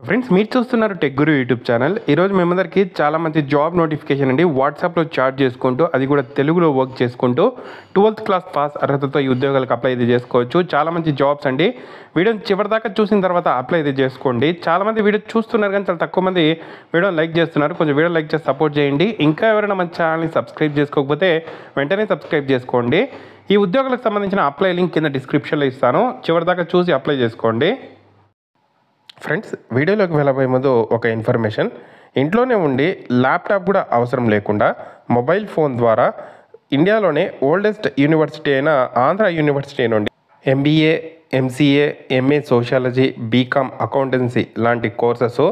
Friends మీరు చూస్తున్నారు tech గురు YouTube channel. ఈరోజు మేమందరికీ చాలా మంచి జాబ్ నోటిఫికేషన్ అండి. వాట్సాప్లో చాట్ చేసుకుంటూ అది కూడా తెలుగులో వర్క్ చేసుకుంటూ 12th క్లాస్ పాస్ అర్హతతో ఈ ఉద్యోగాలకు అప్లై అయితే చేసుకోవచ్చు. చాలా మంచి జాబ్స్ అండి. వీడియోని చివరిదాకా చూసిన తర్వాత అప్లై అయితే చేసుకోండి. చాలామంది వీడియో చూస్తున్నారు కానీ చాలా తక్కువ మంది వీడియోని లైక్ చేస్తున్నారు. కొంచెం వీడియో లైక్ చేసి సపోర్ట్ చేయండి. ఇంకా ఎవరైనా మన ఛానల్ని సబ్స్క్రైబ్ చేసుకోకపోతే వెంటనే సబ్స్క్రైబ్ చేసుకోండి. ఈ ఉద్యోగాలకు సంబంధించిన అప్లై లింక్ కింద డిస్క్రిప్షన్లో ఇస్తాను. చివరిదాకా చూసి అప్లై చేసుకోండి. ఫ్రెండ్స్ వీడియోలోకి వెళ్ళబోయే ముందు ఒక ఇన్ఫర్మేషన్. ఇంట్లోనే ఉండి ల్యాప్టాప్ కూడా అవసరం లేకుండా మొబైల్ ఫోన్ ద్వారా ఇండియాలోనే ఓల్డెస్ట్ యూనివర్సిటీ అయిన ఆంధ్ర యూనివర్సిటీ నుండి MBA, MCA, MA sociology, BCom accountancy లాంటి కోర్సెస్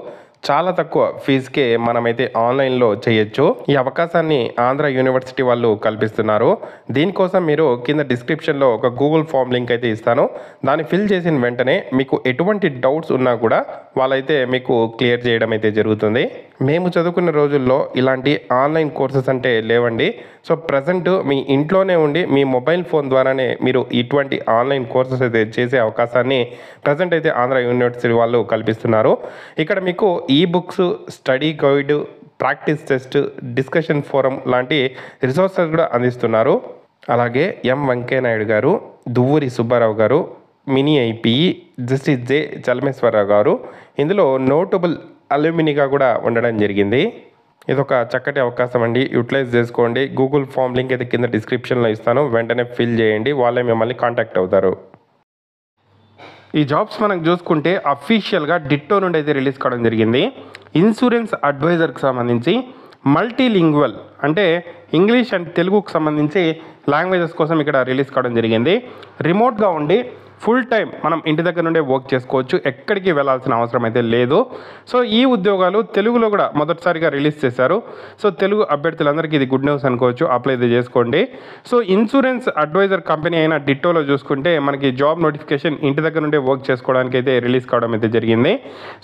చాలా తక్కువ ఫీజుకే మనమైతే ఆన్లైన్లో చేయొచ్చు. ఈ అవకాశాన్ని ఆంధ్ర యూనివర్సిటీ వాళ్ళు కల్పిస్తున్నారు. దీనికోసం మీరు కింద డిస్క్రిప్షన్లో ఒక గూగుల్ ఫామ్ లింక్ అయితే ఇస్తాను. దాన్ని ఫిల్ చేసిన వెంటనే మీకు ఎటువంటి డౌట్స్ ఉన్నా కూడా వాళ్ళైతే మీకు క్లియర్ చేయడం అయితే జరుగుతుంది. మేము చదువుకున్న రోజుల్లో ఇలాంటి ఆన్లైన్ కోర్సెస్ అంటే లేవండి. సో ప్రజెంట్ మీ ఇంట్లోనే ఉండి మీ మొబైల్ ఫోన్ ద్వారానే మీరు ఇటువంటి ఆన్లైన్ కోర్సెస్ అయితే చేసే అవకాశాన్ని ప్రజెంట్ అయితే ఆంధ్ర యూనివర్సిటీ వాళ్ళు కల్పిస్తున్నారు. ఇక్కడ మీకు ఈ books, study guide, practice test, discussion forum లాంటి రిసోర్సెస్ కూడా అందిస్తున్నారు. అలాగే ఎం వెంకయ్య నాయుడు గారు, దువ్వూరి సుబ్బారావు గారు, mini IPE, justice J Chalameswararao గారు ఇందులో నోటబుల్ అల్యూమినిగా కూడా ఉండడం జరిగింది. ఇదొక చక్కటి అవకాశం అండి. యూటిలైజ్ చేసుకోండి. గూగుల్ ఫామ్ లింక్ అయితే కింద డిస్క్రిప్షన్లో ఇస్తాను. వెంటనే ఫిల్ చేయండి. వాళ్ళే మిమ్మల్ని కాంటాక్ట్ అవుతారు. ఈ జాబ్స్ మనం చూసుకుంటే అఫీషియల్గా డిట్టో నుండి అయితే రిలీజ్ కావడం జరిగింది. ఇన్సూరెన్స్ అడ్వైజర్కి సంబంధించి మల్టీలింగ్వల్ అంటే ఇంగ్లీష్ అండ్ తెలుగుకు సంబంధించి లాంగ్వేజెస్ కోసం ఇక్కడ రిలీజ్ కావడం జరిగింది. రిమోట్గా ఉండి ఫుల్ టైం మనం ఇంటి దగ్గర నుండే వర్క్ చేసుకోవచ్చు. ఎక్కడికి వెళ్ళాల్సిన అవసరం అయితే లేదు. సో ఈ ఉద్యోగాలు తెలుగులో కూడా మొదటిసారిగా రిలీజ్ చేశారు. సో తెలుగు అభ్యర్థులందరికీ ఇది గుడ్ న్యూస్ అనుకోవచ్చు. అప్లై అయితే చేసుకోండి. సో ఇన్సూరెన్స్ అడ్వైజర్ కంపెనీ అయిన డిట్టోలో చూసుకుంటే మనకి జాబ్ నోటిఫికేషన్ ఇంటి దగ్గర నుండే వర్క్ చేసుకోవడానికి అయితే రిలీజ్ కావడం అయితే జరిగింది.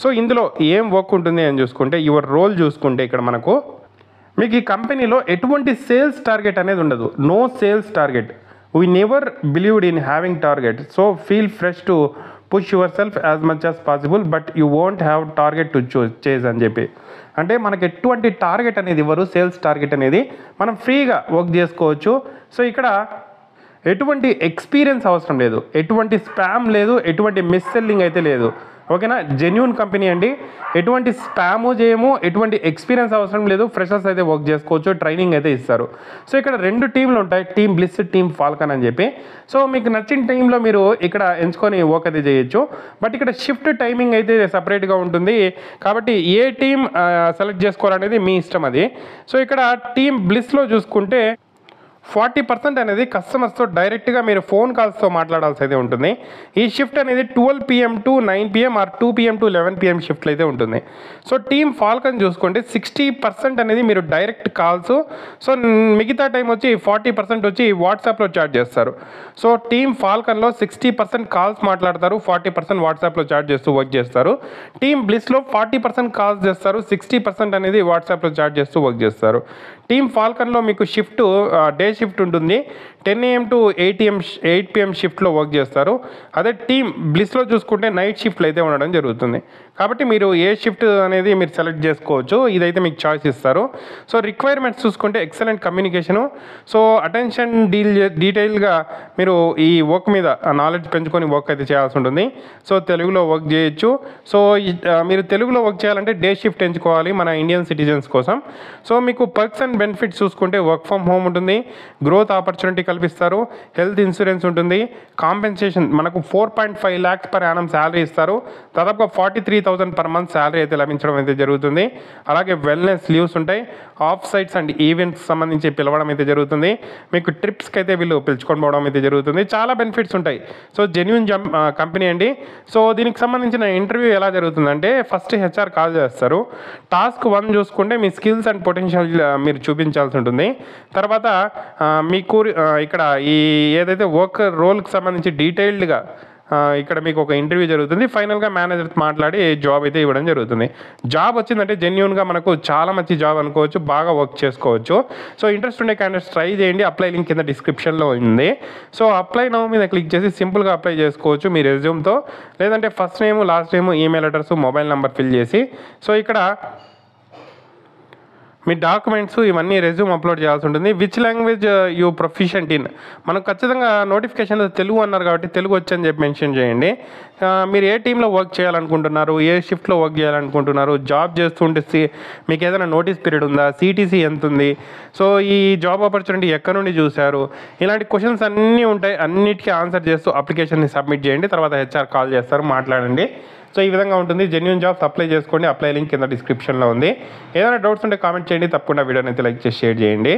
సో ఇందులో ఏం వర్క్ ఉంటుంది అని చూసుకుంటే యువర్ రోల్ చూసుకుంటే ఇక్కడ మీకు ఈ కంపెనీలో ఎటువంటి సేల్స్ టార్గెట్ అనేది ఉండదు. No sales target. We never believed in having target, so feel fresh to push yourself as much as possible, but you won't have target to chase అని చెప్పి అంటే మనకి ఎటువంటి టార్గెట్ అనేది ఇవ్వరు. సేల్స్ టార్గెట్ అనేది మనం ఫ్రీగా వర్క్ చేసుకోవచ్చు. సో ఇక్కడ ఎటువంటి ఎక్స్పీరియన్స్ అవసరం లేదు, ఎటువంటి స్పామ్ లేదు, ఎటువంటి మిస్ సెల్లింగ్ అయితే లేదు. ఓకేనా, జెన్యూన్ కంపెనీ అండి. ఎటువంటి స్పాము చేయము, ఎటువంటి ఎక్స్పీరియన్స్ అవసరం లేదు. ఫ్రెషర్స్ అయితే వర్క్ చేసుకోవచ్చు. ట్రైనింగ్ అయితే ఇస్తారు. సో ఇక్కడ 2 టీంలు ఉంటాయి, టీమ్ బ్లిస్, టీమ్ ఫాల్కన్ అని చెప్పి. సో మీకు నచ్చిన టీంలో మీరు ఇక్కడ ఎంచుకొని వర్క్ అయితే చేయొచ్చు. బట్ ఇక్కడ షిఫ్ట్ టైమింగ్ అయితే సపరేట్గా ఉంటుంది. కాబట్టి ఏ టీం సెలెక్ట్ చేసుకోవాలనేది మీ ఇష్టం అది. సో ఇక్కడ టీమ్ బ్లిస్లో చూసుకుంటే 40% అనేది కస్టమర్స్తో డైరెక్ట్గా మీరు ఫోన్ కాల్స్తో మాట్లాడాల్సి అయితే ఉంటుంది. ఈ షిఫ్ట్ అనేది 12 PM to 9 PM or 2 PM to 11 PM షిఫ్ట్లు అయితే ఉంటుంది. సో టీమ్ ఫాల్కన్ చూసుకుంటే 60% అనేది మీరు డైరెక్ట్ కాల్స్. సో మిగతా టైం వచ్చి 40% వచ్చి వాట్సాప్లో చాట్ చేస్తారు. సో టీమ్ ఫాల్కన్లో 60% కాల్స్ మాట్లాడతారు, 40% వాట్సాప్లో చాట్ చేస్తూ వర్క్ చేస్తారు. టీమ్ బ్లిస్లో 40% కాల్స్ చేస్తారు, 60% అనేది వాట్సాప్లో చాట్ చేస్తూ వర్క్ చేస్తారు. టీమ్ ఫాల్కన్లో మీకు షిఫ్ట్ డే షిఫ్ట్ ఉంటుంది. 10 AM to 8 PM షిఫ్ట్లో వర్క్ చేస్తారు. అదే టీమ్ బ్లిస్లో చూసుకుంటే నైట్ షిఫ్ట్లు అయితే ఉండడం జరుగుతుంది. కాబట్టి మీరు ఏ షిఫ్ట్ అనేది మీరు సెలెక్ట్ చేసుకోవచ్చు. ఇదైతే మీకు చాయిస్ ఇస్తారు. సో రిక్వైర్మెంట్స్ చూసుకుంటే ఎక్సలెంట్ కమ్యూనికేషను. సో అటెన్షన్ డీటెయిల్గా మీరు ఈ వర్క్ మీద నాలెడ్జ్ పెంచుకొని వర్క్ అయితే చేయాల్సి ఉంటుంది. సో తెలుగులో వర్క్ చేయొచ్చు. సో మీరు తెలుగులో వర్క్ చేయాలంటే డే షిఫ్ట్ ఎంచుకోవాలి మన ఇండియన్ సిటిజన్స్ కోసం. సో మీకు పర్క్స్ అండ్ బెనిఫిట్స్ చూసుకుంటే వర్క్ ఫ్రమ్ హోమ్ ఉంటుంది, గ్రోత్ ఆపర్చునిటీ కల్పిస్తారు, హెల్త్ ఇన్సూరెన్స్ ఉంటుంది, కాంపెన్సేషన్ మనకు 4.5 lakhs per annum శాలరీ ఇస్తారు. దాదాపుగా 43,000 per month శాలరీ అయితే లభించడం అయితే జరుగుతుంది. అలాగే వెల్నెస్ లీవ్స్ ఉంటాయి, ఆఫ్ సైట్స్ అండ్ ఈవెంట్స్ సంబంధించి పిలవడం అయితే జరుగుతుంది. మీకు ట్రిప్స్కి అయితే వీళ్ళు పిలుచుకొని పోవడం అయితే జరుగుతుంది. చాలా బెనిఫిట్స్ ఉంటాయి. సో జెన్యూన్ కంపెనీ అండి. సో దీనికి సంబంధించిన ఇంటర్వ్యూ ఎలా జరుగుతుందంటే ఫస్ట్ హెచ్ఆర్ కాల్ చేస్తారు. టాస్క్ 1 చూసుకుంటే మీ స్కిల్స్ అండ్ పొటెన్షియల్ మీరు చూపించాల్సి ఉంటుంది. తర్వాత మీకు ఇక్కడ ఈ ఏదైతే వర్క్ రోల్కి సంబంధించి డీటెయిల్డ్గా ఇక్కడ మీకు ఒక ఇంటర్వ్యూ జరుగుతుంది. ఫైనల్గా మేనేజర్తో మాట్లాడి జాబ్ అయితే ఇవ్వడం జరుగుతుంది. జాబ్ వచ్చిందంటే జెన్యూన్గా మనకు చాలా మంచి జాబ్ అనుకోవచ్చు, బాగా వర్క్ చేసుకోవచ్చు. సో ఇంట్రెస్ట్ ఉండే క్యాండిడేట్స్ ట్రై చేయండి. అప్లై లింక్ కింద డిస్క్రిప్షన్లో ఉంది. సో అప్లై నౌ మీద క్లిక్ చేసి సింపుల్గా అప్లై చేసుకోవచ్చు మీ రెజ్యూమ్తో. లేదంటే first name, last name, email address, mobile number fill చేసి సో ఇక్కడ మీ డాక్యుమెంట్స్ ఇవన్నీ రెజ్యూమ్ అప్లోడ్ చేయాల్సి ఉంటుంది. Which language you proficient in, మనకు ఖచ్చితంగా నోటిఫికేషన్లో తెలుగు అన్నారు కాబట్టి తెలుగు వచ్చని చెప్పి మెన్షన్ చేయండి. మీరు ఏ టీంలో వర్క్ చేయాలనుకుంటున్నారు, ఏ షిఫ్ట్లో వర్క్ చేయాలనుకుంటున్నారు, జాబ్ చేస్తుంటే మీకు ఏదైనా నోటీస్ పీరియడ్ ఉందా, సిటీసీ ఎంత ఉంది, సో ఈ జాబ్ ఆపర్చునిటీ ఎక్కడ నుండి చూశారు, ఇలాంటి క్వశ్చన్స్ అన్నీ ఉంటాయి. అన్నిటికీ ఆన్సర్ చేస్తూ అప్లికేషన్ని సబ్మిట్ చేయండి. తర్వాత హెచ్ఆర్ కాల్ చేస్తారు, మాట్లాడండి. సో ఈ విధంగా ఉంటుంది. జెన్యూన్ జాబ్స్ అప్లై చేసుకోండి. అప్లై లింక్ కింద డిస్క్రిప్షన్లో ఉంది. ఏదైనా డౌట్స్ ఉంటే కామెంట్ చేయండి. తప్పకుండా వీడియోని అయితే లైక్ చేసి షేర్ చేయండి.